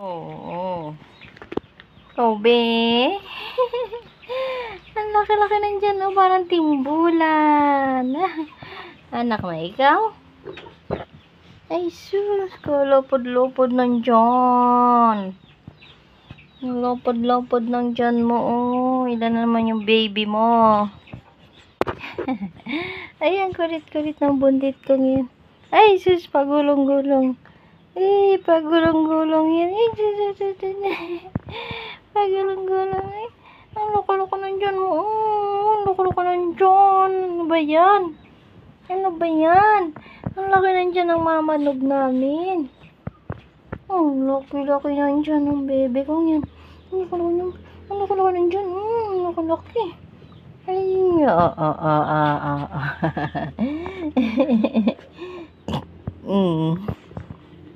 Oo. Kobe. Ang laki-laki nandyan, oh, parang timbulan. Anak na ikaw? Ay, sus, kalapad-lapad nandyan. Lapad-lapad nandyan mo, oh. Ilan na naman yung baby mo? Ayan, kulit-kulit ng bundit ko ngayon. Ay, sus, pagulong-gulong. Eh, pagulong-gulong yan. Eh, pagulong-gulong. Eh, ang loko-loko nandyan mo. Oh, ang loko-loko nandyan. Ano ba yan? Ano ba yan? Ang laki nandyan ng mamanog namin. Oh, laki-laki nandyan ng bebe ko yan. Ang laki-laki nandyan. Ang laki-laki. Ay,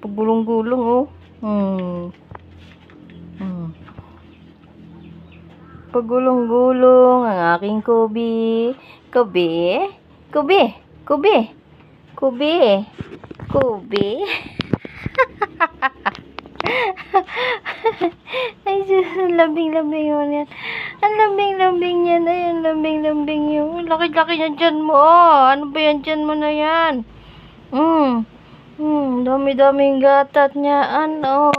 pagulong-gulong, oh. Pagulong-gulong ang aking Kobe. Kobe? Kobe? Kobe? Kobe? Kobe? Ay, ang lambing-lambing yun yan. Ang lambing-lambing yan. Ay, ang lambing-lambing yun. Laki-laki yan dyan mo. Ano ba yan dyan mo na yan? Dami-daming gatat niya. Ano?